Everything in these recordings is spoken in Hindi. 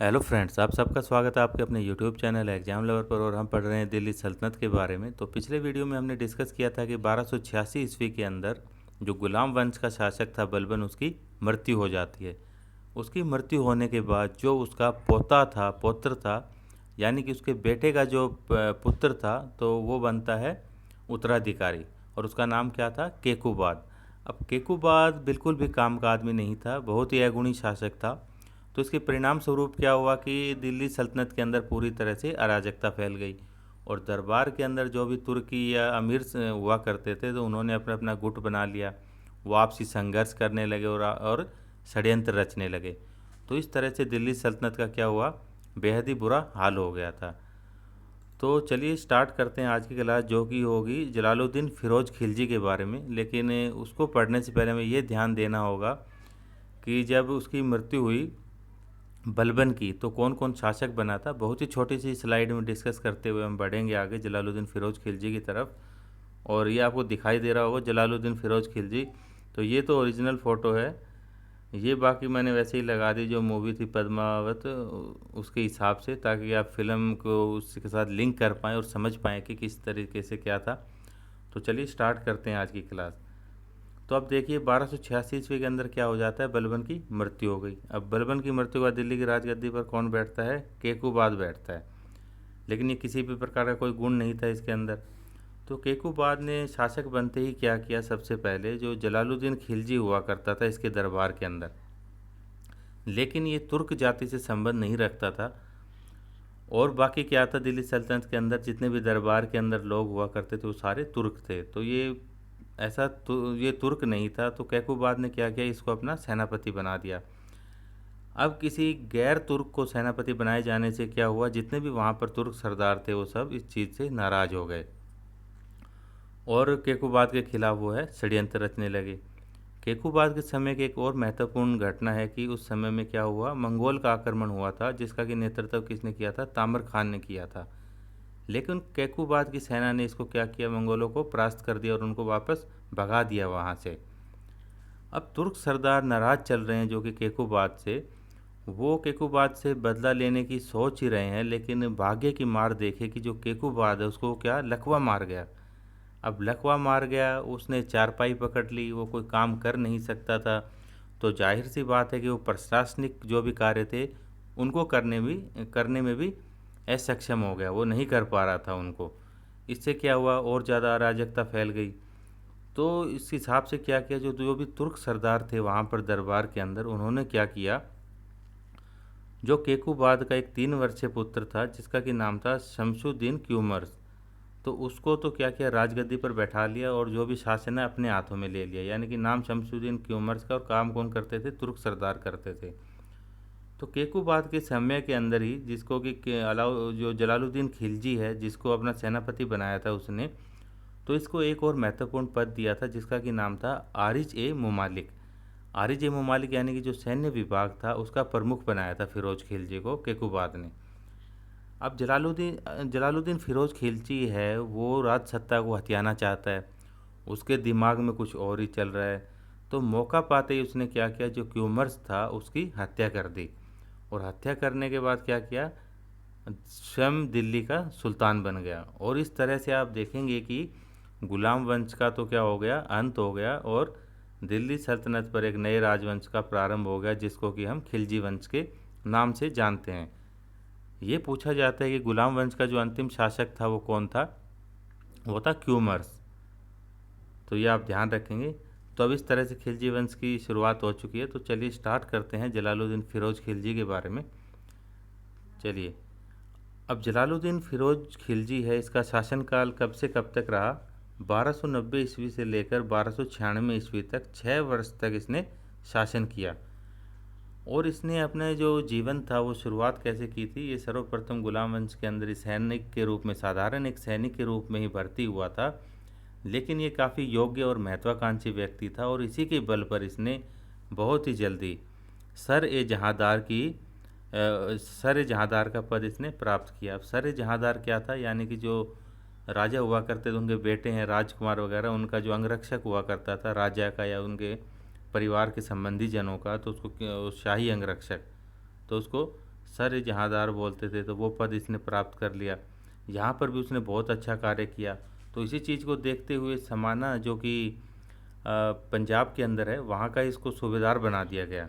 हेलो फ्रेंड्स, आप सबका स्वागत है आपके अपने यूट्यूब चैनल एग्जाम लवर पर। और हम पढ़ रहे हैं दिल्ली सल्तनत के बारे में। तो पिछले वीडियो में हमने डिस्कस किया था कि 1286 ईस्वी के अंदर जो गुलाम वंश का शासक था बलबन, उसकी मृत्यु हो जाती है। उसकी मृत्यु होने के बाद जो उसका पोता था, पौत्र था, यानी कि उसके बेटे का जो पुत्र था, तो वो बनता है उत्तराधिकारी। और उसका नाम क्या था? केकुबाद। अब केकुबाद बिल्कुल भी काम का आदमी नहीं था, बहुत ही अगुणी शासक था। तो इसके परिणाम स्वरूप क्या हुआ कि दिल्ली सल्तनत के अंदर पूरी तरह से अराजकता फैल गई। और दरबार के अंदर जो भी तुर्की या अमीर हुआ करते थे, तो उन्होंने अपना अपना गुट बना लिया। वो आपसी संघर्ष करने लगे और षड्यंत्र रचने लगे। तो इस तरह से दिल्ली सल्तनत का क्या हुआ, बेहद ही बुरा हाल हो गया था। तो चलिए स्टार्ट करते हैं आज की क्लास, जो कि होगी जलालुद्दीन फिरोज खिलजी के बारे में। लेकिन उसको पढ़ने से पहले हमें ये ध्यान देना होगा कि जब उसकी मृत्यु हुई बलबन की, तो कौन कौन शासक बना था। बहुत ही छोटी सी स्लाइड में डिस्कस करते हुए हम बढ़ेंगे आगे जलालुद्दीन फिरोज खिलजी की तरफ। और ये आपको दिखाई दे रहा होगा जलालुद्दीन फिरोज खिलजी। तो ये तो ओरिजिनल फ़ोटो है। ये बाकी मैंने वैसे ही लगा दी जो मूवी थी पद्मावत, उसके हिसाब से, ताकि आप फिल्म को उसके साथ लिंक कर पाएँ और समझ पाएँ कि किस तरीके से क्या था। तो चलिए स्टार्ट करते हैं आज की क्लास। तो अब देखिए 1286 ईस्वी के अंदर क्या हो जाता है, बलबन की मृत्यु हो गई। अब बलबन की मृत्यु के बाद दिल्ली की राजगद्दी पर कौन बैठता है? केकुबाद बैठता है। लेकिन ये किसी भी प्रकार का कोई गुण नहीं था इसके अंदर। तो केकुबाद ने शासक बनते ही क्या किया, सबसे पहले जो जलालुद्दीन खिलजी हुआ करता था इसके दरबार के अंदर, लेकिन ये तुर्क जाति से संबंध नहीं रखता था। और बाकी क्या था, दिल्ली सल्तनत के अंदर जितने भी दरबार के अंदर लोग हुआ करते थे वो सारे तुर्क थे। तो ये तुर्क नहीं था। तो कैकुबाद ने क्या किया, इसको अपना सेनापति बना दिया। अब किसी गैर तुर्क को सेनापति बनाए जाने से क्या हुआ, जितने भी वहाँ पर तुर्क सरदार थे वो सब इस चीज़ से नाराज़ हो गए और केकुबाद के खिलाफ वो है षड्यंत्र रचने लगे। केकुबाद के समय की एक और महत्वपूर्ण घटना है कि उस समय में क्या हुआ, मंगोल का आक्रमण हुआ था, जिसका कि नेतृत्व किसने किया था? तामर खान ने किया था। लेकिन कैकुबाद की सेना ने इसको क्या किया, मंगोलों को परास्त कर दिया और उनको वापस भगा दिया वहाँ से। अब तुर्क सरदार नाराज चल रहे हैं जो कि केकुबाद से, वो केकुबाद से बदला लेने की सोच ही रहे हैं। लेकिन भाग्य की मार देखे कि जो केकुबाद है उसको क्या लकवा मार गया। अब लकवा मार गया, उसने चारपाई पकड़ ली, वो कोई काम कर नहीं सकता था। तो जाहिर सी बात है कि वो प्रशासनिक जो भी कार्य थे उनको करने में भी असक्षम हो गया, वो नहीं कर पा रहा था उनको। इससे क्या हुआ, और ज़्यादा अराजकता फैल गई। तो इस हिसाब से क्या किया, जो जो भी तुर्क सरदार थे वहाँ पर दरबार के अंदर, उन्होंने क्या किया, जो केकुबाद का एक 3 वर्षीय पुत्र था जिसका कि नाम था शमशुद्दीन क्यूमर्स, तो उसको तो क्या किया, राजगद्दी पर बैठा लिया और जो भी शासन है अपने हाथों में ले लिया। यानी कि नाम शमशुद्दीन क्यूमर्स का, और काम कौन करते थे? तुर्क सरदार करते थे। तो केकुबाद के समय के अंदर ही, जिसको कि अलाउ जो जलालुद्दीन खिलजी है जिसको अपना सेनापति बनाया था उसने, तो इसको एक और महत्वपूर्ण पद दिया था जिसका कि नाम था आरिज ए मुमालिक। आरिज ए मुमालिक यानी कि जो सैन्य विभाग था उसका प्रमुख बनाया था फिरोज खिलजी को केकुबाद ने। अब जलालुद्दीन फिरोज खिलजी है, वो राज सत्ता को हथियाना चाहता है, उसके दिमाग में कुछ और ही चल रहा है। तो मौका पाते ही उसने क्या किया, जो क्यूमर्स था उसकी हत्या कर दी। और हत्या करने के बाद क्या किया, स्वयं दिल्ली का सुल्तान बन गया। और इस तरह से आप देखेंगे कि गुलाम वंश का तो क्या हो गया, अंत हो गया, और दिल्ली सल्तनत पर एक नए राजवंश का प्रारंभ हो गया जिसको कि हम खिलजी वंश के नाम से जानते हैं। ये पूछा जाता है कि गुलाम वंश का जो अंतिम शासक था वो कौन था? वो था क्यूमर्स। तो ये आप ध्यान रखेंगे। तो अब इस तरह से खिलजी वंश की शुरुआत हो चुकी है। तो चलिए स्टार्ट करते हैं जलालुद्दीन फिरोज खिलजी के बारे में। चलिए, अब जलालुद्दीन फिरोज खिलजी है, इसका शासनकाल कब से कब तक रहा? 1290 ईस्वी से लेकर 1296 ईस्वी तक, 6 वर्ष तक इसने शासन किया। और इसने अपने जो जीवन था वो शुरुआत कैसे की थी, ये सर्वप्रथम गुलाम वंश के अंदर सैनिक के रूप में, साधारण एक सैनिक के रूप में ही भर्ती हुआ था। लेकिन ये काफ़ी योग्य और महत्वाकांक्षी व्यक्ति था और इसी के बल पर इसने बहुत ही जल्दी सर ए जहांदार सर ए जहांदार का पद इसने प्राप्त किया। अब सर ए जहांदार क्या था, यानी कि जो राजा हुआ करते थे उनके बेटे हैं राजकुमार वगैरह, उनका जो अंगरक्षक हुआ करता था राजा का या उनके परिवार के संबंधी जनों का, तो उसको शाही अंगरक्षक, तो उसको सर जहाँदार बोलते थे, तो वो पद इसने प्राप्त कर लिया। यहाँ पर भी उसने बहुत अच्छा कार्य किया। तो इसी चीज़ को देखते हुए समाना जो कि पंजाब के अंदर है, वहाँ का इसको सूबेदार बना दिया गया,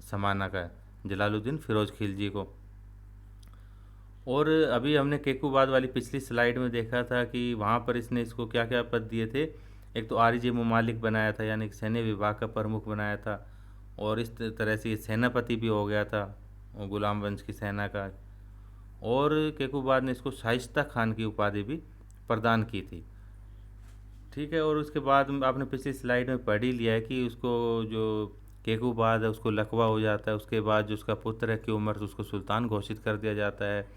समाना का, जलालुद्दीन फिरोज खिलजी को। और अभी हमने केकूबाद वाली पिछली स्लाइड में देखा था कि वहाँ पर इसने इसको क्या क्या पद दिए थे। एक तो आरिजे मुमालिक बनाया था, यानी कि सैन्य विभाग का प्रमुख बनाया था, और इस तरह से ये सेनापति भी हो गया था गुलाम वंश की सेना का। और केकूबाद ने इसको शाइस्ता खान की उपाधि भी प्रदान की थी। ठीक है। और उसके बाद आपने पिछली स्लाइड में पढ़ ही लिया है कि उसको जो केकूबाद है उसको लकवा हो जाता है। उसके बाद जो उसका पुत्र है की उम्र से उसको सुल्तान घोषित कर दिया जाता है,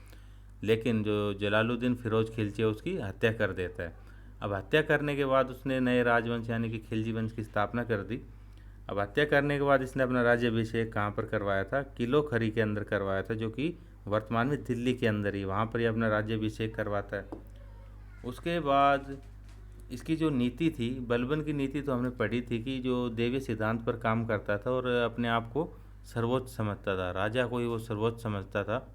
लेकिन जो जलालुद्दीन फिरोज खिलजी है उसकी हत्या कर देता है। अब हत्या करने के बाद उसने नए राजवंश यानी कि खिलजी वंश की स्थापना कर दी। अब हत्या करने के बाद इसने अपना राज्याभिषेक कहाँ पर करवाया था, किलो खरी के अंदर करवाया था, जो कि वर्तमान में दिल्ली के अंदर ही, वहाँ पर ही अपना राज्याभिषेक करवाता है। उसके बाद इसकी जो नीति थी, बलबन की नीति तो हमने पढ़ी थी कि जो देवी सिद्धांत पर काम करता था और अपने आप को सर्वोच्च समझता था, राजा को ही वो सर्वोच्च समझता था।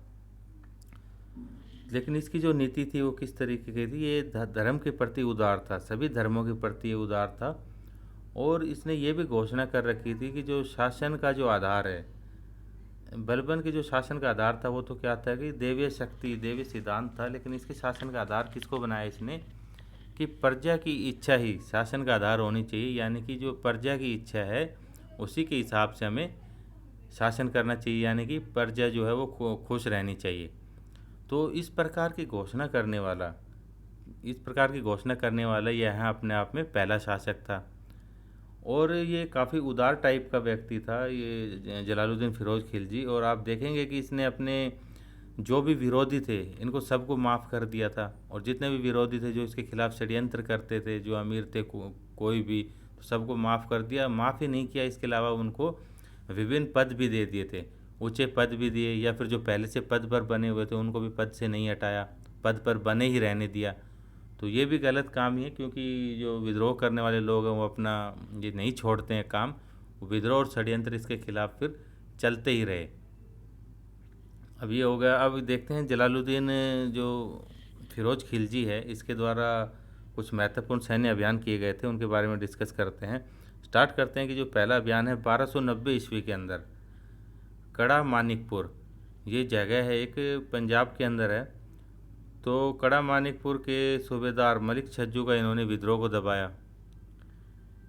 लेकिन इसकी जो नीति थी वो किस तरीके की थी, ये धर्म के प्रति उदार था, सभी धर्मों के प्रति ये उदार था। और इसने ये भी घोषणा कर रखी थी कि जो शासन का जो आधार है, बलबन के जो शासन का आधार था वो तो क्या था कि देवीय शक्ति, देवीय सिद्धांत था। लेकिन इसके शासन का आधार किसको बनाया इसने, कि प्रजा की इच्छा ही शासन का आधार होनी चाहिए, यानी कि जो प्रजा की इच्छा है उसी के हिसाब से हमें शासन करना चाहिए, यानी कि प्रजा जो है वो खुश रहनी चाहिए। तो इस प्रकार की घोषणा करने वाला, यह अपने आप में पहला शासक था। और ये काफ़ी उदार टाइप का व्यक्ति था ये जलालुद्दीन फिरोज खिलजी। और आप देखेंगे कि इसने अपने जो भी विरोधी थे इनको सबको माफ़ कर दिया था, और जितने भी विरोधी थे जो इसके खिलाफ षड्यंत्र करते थे, जो अमीर थे कोई भी, तो सबको माफ़ कर दिया। माफ़ ही नहीं किया, इसके अलावा उनको विभिन्न पद भी दे दिए थे, ऊंचे पद भी दिए, या फिर जो पहले से पद पर बने हुए थे उनको भी पद से नहीं हटाया, पद पर बने ही रहने दिया। तो ये भी गलत काम ही है, क्योंकि जो विद्रोह करने वाले लोग हैं वो अपना ये नहीं छोड़ते हैं काम, विद्रोह और षड्यंत्र इसके खिलाफ फिर चलते ही रहे। अब ये हो गया। अब देखते हैं जलालुद्दीन जो फिरोज खिलजी है इसके द्वारा कुछ महत्वपूर्ण सैन्य अभियान किए गए थे, उनके बारे में डिस्कस करते हैं। स्टार्ट करते हैं कि जो पहला अभियान है 1290 ईस्वी के अंदर, कड़ा मानिकपुर, ये जगह है एक पंजाब के अंदर है। तो कड़ा मानिकपुर के सूबेदार मलिक छज्जू का इन्होंने विद्रोह को दबाया,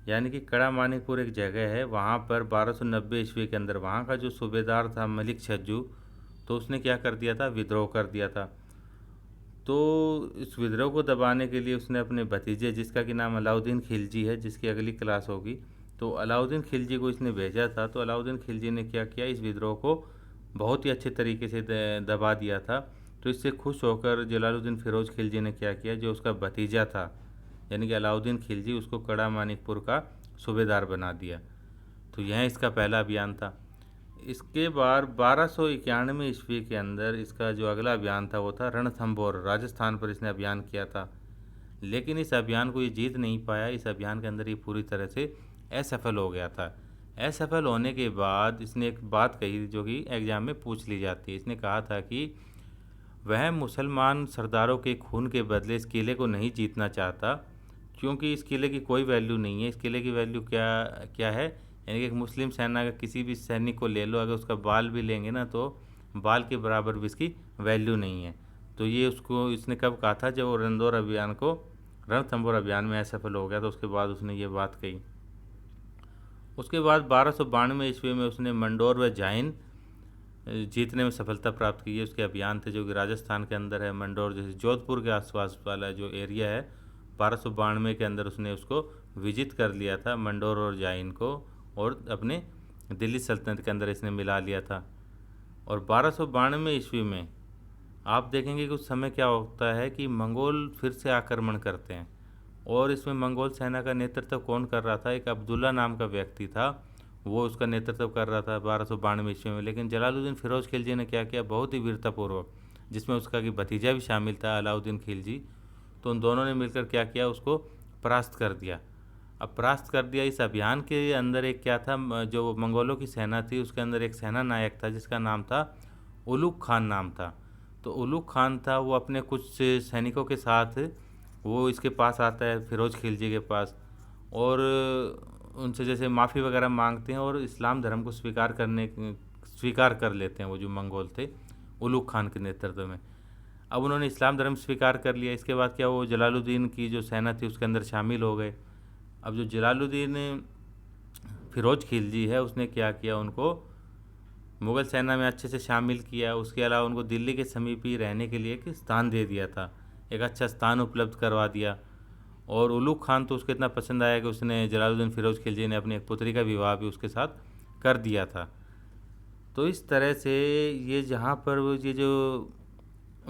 यानी कि कड़ा मानिकपुर एक जगह है, वहाँ पर 1290 ईस्वी के अंदर वहाँ का जो सूबेदार था मलिक छज्जू, तो उसने क्या कर दिया था, विद्रोह कर दिया था। तो इस विद्रोह को दबाने के लिए उसने अपने भतीजे, जिसका कि नाम अलाउद्दीन खिलजी है, जिसकी अगली क्लास होगी, तो अलाउद्दीन खिलजी को इसने भेजा था। तो अलाउद्दीन खिलजी ने क्या किया, इस विद्रोह को बहुत ही अच्छे तरीके से दबा दिया था। तो इससे खुश होकर जलालुद्दीन फिरोज खिलजी ने क्या किया, जो उसका भतीजा था यानी कि अलाउद्दीन खिलजी, उसको कड़ा मानिकपुर का सूबेदार बना दिया। तो यह इसका पहला अभियान था। इसके बाद 1291 ईस्वी के अंदर इसका जो अगला अभियान था वो था रणथंभौर, राजस्थान पर इसने अभियान किया था। लेकिन इस अभियान को ये जीत नहीं पाया, इस अभियान के अंदर ये पूरी तरह से असफल हो गया था। असफल होने के बाद इसने एक बात कही जो कि एग्जाम में पूछ ली जाती है। इसने कहा था कि वह मुसलमान सरदारों के खून के बदले इस किले को नहीं जीतना चाहता, क्योंकि इस किले की कोई वैल्यू नहीं है। इस किले की वैल्यू क्या क्या है, यानी कि एक मुस्लिम सेना का किसी भी सैनिक को ले लो, अगर उसका बाल भी लेंगे ना तो बाल के बराबर भी इसकी वैल्यू नहीं है। तो ये उसको इसने कब कहा था, जब वो रणथंभौर अभियान में असफल हो गया, तो उसके बाद उसने ये बात कही। उसके बाद 1292 ईस्वी में उसने मंडोर व जाइन जीतने में सफलता प्राप्त की है। उसके अभियान थे जो कि राजस्थान के अंदर है, मंडोर जैसे जोधपुर के आसपास वाला जो एरिया है, 1292 के अंदर उसने उसको विजित कर लिया था, मंडोर और जाइन को, और अपने दिल्ली सल्तनत के अंदर इसने मिला लिया था। और 1292 ईस्वी में आप देखेंगे कि उस समय क्या होता है कि मंगोल फिर से आक्रमण करते हैं, और इसमें मंगोल सेना का नेतृत्व कौन कर रहा था, एक अब्दुल्ला नाम का व्यक्ति था, वो उसका नेतृत्व कर रहा था 1292 ईस्वी में। लेकिन जलालुद्दीन फिरोज खिलजी ने क्या किया, बहुत ही वीरतापूर्वक, जिसमें उसका कि भतीजा भी शामिल था अलाउद्दीन खिलजी, तो उन दोनों ने मिलकर क्या किया, उसको परास्त कर दिया। अब परास्त कर दिया। इस अभियान के अंदर एक क्या था, जो मंगोलों की सेना थी उसके अंदर एक सेना नायक था जिसका नाम था उलुग खान नाम था। तो उलुग खान था, वो अपने कुछ सैनिकों के साथ वो इसके पास आता है, फिरोज खिलजी के पास, और उनसे जैसे माफ़ी वगैरह मांगते हैं और इस्लाम धर्म को स्वीकार कर लेते हैं वो जो मंगोल थे उलुग खान के नेतृत्व में। अब उन्होंने इस्लाम धर्म स्वीकार कर लिया। इसके बाद क्या, वो जलालुद्दीन की जो सेना थी उसके अंदर शामिल हो गए। अब जो जलालुद्दीन फिरोज खिलजी है उसने क्या किया, उनको मुग़ल सेना में अच्छे से शामिल किया। उसके अलावा उनको दिल्ली के समीप ही रहने के लिए एक स्थान दे दिया था, एक अच्छा स्थान उपलब्ध करवा दिया। और उलुग खान तो उसको इतना पसंद आया कि उसने जलालुद्दीन फिरोज खिलजी ने अपनी एक पुत्री का विवाह भी उसके साथ कर दिया था। तो इस तरह से ये जहाँ पर वो ये जो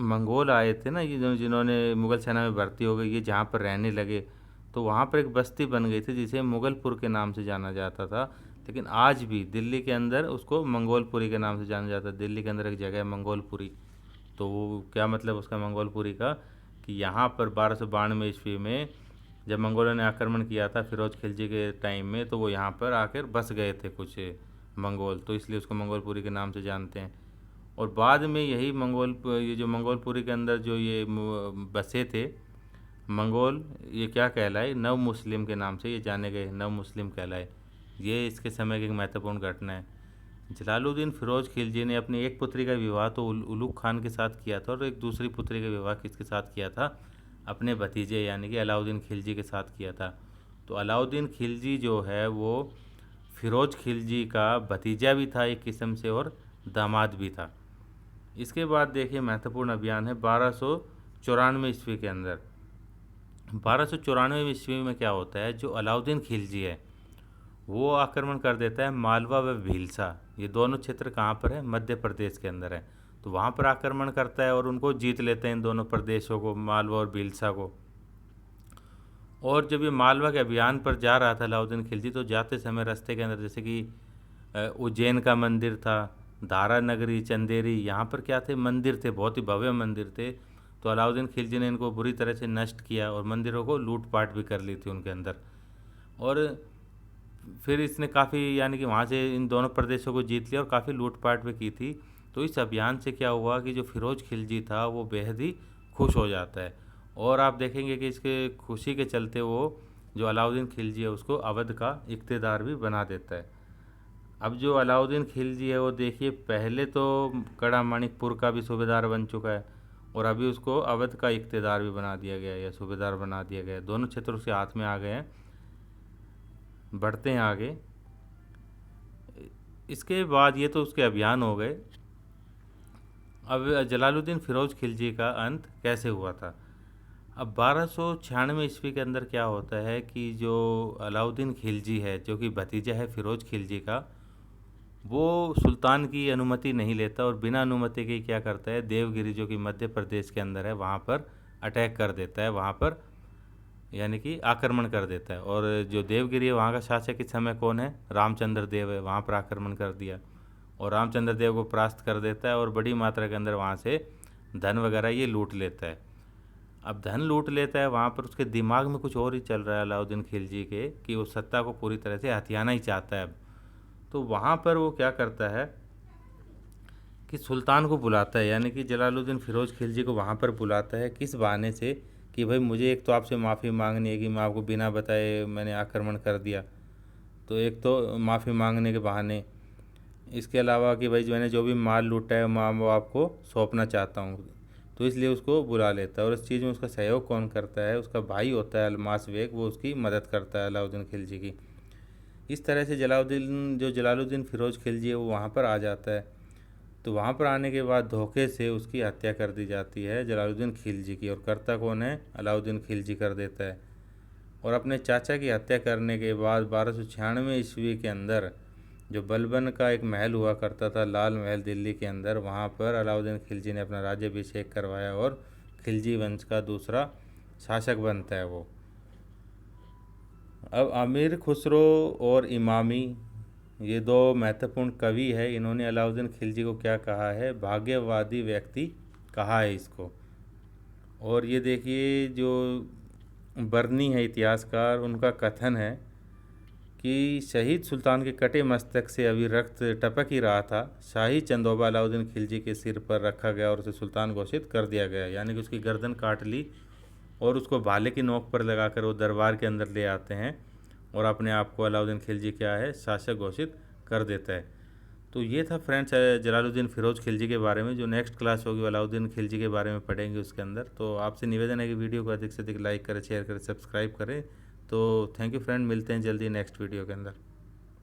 मंगोल आए थे ना, ये जिन्होंने मुग़ल सेना में भर्ती हो गए, ये जहाँ पर रहने लगे, तो वहाँ पर एक बस्ती बन गई थी जिसे मुग़लपुर के नाम से जाना जाता था। लेकिन आज भी दिल्ली के अंदर उसको मंगोलपुरी के नाम से जाना जाता है। दिल्ली के अंदर एक जगह है मंगोलपुरी। तो वो क्या मतलब उसका मंगोलपुरी का, कि यहाँ पर 1292 ईस्वी में जब मंगोलों ने आक्रमण किया था फिरोज खिलजी के टाइम में, तो वो यहाँ पर आकर बस गए थे कुछ मंगोल, तो इसलिए उसको मंगोलपुरी के नाम से जानते हैं। और बाद में यही ये जो मंगोलपुरी के अंदर जो ये बसे थे मंगोल, ये क्या कहलाए, नव मुस्लिम के नाम से ये जाने गए, नव मुस्लिम कहलाए। ये इसके समय की एक महत्वपूर्ण घटना है। जलालुद्दीन फिरोज खिलजी ने अपनी एक पुत्री का विवाह तो उलुग खान के साथ किया था, और एक दूसरी पुत्री का विवाह किसके साथ किया था, अपने भतीजे यानी कि अलाउद्दीन खिलजी के साथ किया था। तो अलाउद्दीन खिलजी जो है वो फिरोज खिलजी का भतीजा भी था एक किस्म से, और दामाद भी था। इसके बाद देखिए महत्वपूर्ण अभियान है 1294 ईस्वी के अंदर। 1294 ईस्वी में क्या होता है, जो अलाउद्दीन खिलजी है वो आक्रमण कर देता है मालवा व भीलसा। ये दोनों क्षेत्र कहाँ पर है, मध्य प्रदेश के अंदर है। तो वहाँ पर आक्रमण करता है और उनको जीत लेते हैं, इन दोनों प्रदेशों को, मालवा और भीलसा को। और जब ये मालवा के अभियान पर जा रहा था अलाउद्दीन खिलजी, तो जाते समय रास्ते के अंदर जैसे कि उज्जैन का मंदिर था, धारा नगरी, चंदेरी, यहाँ पर क्या थे, मंदिर थे, बहुत ही भव्य मंदिर थे। तो अलाउद्दीन खिलजी ने इनको बुरी तरह से नष्ट किया और मंदिरों को लूटपाट भी कर ली थी उनके अंदर। और फिर इसने काफ़ी यानी कि वहाँ से इन दोनों प्रदेशों को जीत लिया और काफ़ी लूटपाट भी की थी। तो इस अभियान से क्या हुआ कि जो फिरोज खिलजी था वो बेहद ही खुश हो जाता है, और आप देखेंगे कि इसके खुशी के चलते वो जो अलाउद्दीन खिलजी है उसको अवध का इक़्तिदार भी बना देता है। अब जो अलाउद्दीन खिलजी है वो देखिए पहले तो कड़ा माणिकपुर का भी सूबेदार बन चुका है, और अभी उसको अवध का इक़्तिदार भी बना दिया गया है या सूबेदार बना दिया गया है। दोनों क्षेत्र उसके हाथ में आ गए हैं। बढ़ते हैं आगे। इसके बाद ये तो उसके अभियान हो गए। अब जलालुद्दीन फिरोज खिलजी का अंत कैसे हुआ था। अब 1296 ईस्वी के अंदर क्या होता है कि जो अलाउद्दीन खिलजी है, जो कि भतीजा है फिरोज खिलजी का, वो सुल्तान की अनुमति नहीं लेता और बिना अनुमति के क्या करता है, देवगिरी जो कि मध्य प्रदेश के अंदर है वहाँ पर अटैक कर देता है, वहाँ पर यानी कि आक्रमण कर देता है। और जो देवगिरी है वहाँ का शासक इस समय कौन है, रामचंद्र देव है, वहाँ पर आक्रमण कर दिया और रामचंद्र देव को परास्त कर देता है, और बड़ी मात्रा के अंदर वहाँ से धन वगैरह ये लूट लेता है। अब धन लूट लेता है, वहाँ पर उसके दिमाग में कुछ और ही चल रहा है अलाउद्दीन खिलजी के, कि वो सत्ता को पूरी तरह से हथियाना ही चाहता है अब। तो वहाँ पर वो क्या करता है कि सुल्तान को बुलाता है, यानी कि जलालुद्दीन फिरोज खिलजी को वहाँ पर बुलाता है। किस बहाने से, कि भाई मुझे एक तो आपसे माफ़ी मांगनी है कि मैं आपको बिना बताए मैंने आक्रमण कर दिया, तो एक तो माफ़ी मांगने के बहाने, इसके अलावा कि भाई मैंने जो भी माल लूटा है मैं वो आपको सौंपना चाहता हूँ। तो इसलिए उसको बुला लेता है, और इस चीज़ में उसका सहयोग कौन करता है, उसका भाई होता है अलमास बेग, वो उसकी मदद करता है अलाउद्दीन खिलजी की। इस तरह से जलालुद्दीन फिरोज खिलजी है वो वहाँ पर आ जाता है। तो वहाँ पर आने के बाद धोखे से उसकी हत्या कर दी जाती है जलालुद्दीन खिलजी की, और करता कौन है, अलाउद्दीन खिलजी कर देता है। और अपने चाचा की हत्या करने के बाद 1296 ईस्वी के अंदर जो बलबन का एक महल हुआ करता था, लाल महल दिल्ली के अंदर, वहाँ पर अलाउद्दीन खिलजी ने अपना राज्याभिषेक करवाया और खिलजी वंश का दूसरा शासक बनता है वो। अब अमीर खुसरो और इमामी, ये दो महत्वपूर्ण कवि है, इन्होंने अलाउद्दीन खिलजी को क्या कहा है, भाग्यवादी व्यक्ति कहा है इसको। और ये देखिए जो बर्नी है इतिहासकार, उनका कथन है कि शहीद सुल्तान के कटे मस्तक से अभी रक्त टपक ही रहा था, शाही चंदोबा अलाउद्दीन खिलजी के सिर पर रखा गया और उसे सुल्तान घोषित कर दिया गया। यानी कि उसकी गर्दन काट ली और उसको भाले की नोक पर लगाकर वो दरबार के अंदर ले आते हैं और अपने आप को अलाउद्दीन खिलजी क्या है, शासक घोषित कर देता है। तो ये था फ्रेंड्स जलालुद्दीन फ़िरोज़ खिलजी के बारे में। जो नेक्स्ट क्लास होगी वो अलाउद्दीन खिलजी के बारे में पढ़ेंगे उसके अंदर। तो आपसे निवेदन है कि वीडियो को अधिक से अधिक लाइक करें, शेयर करें, सब्सक्राइब करें। तो थैंक यू फ्रेंड, मिलते हैं जल्दी नेक्स्ट वीडियो के अंदर।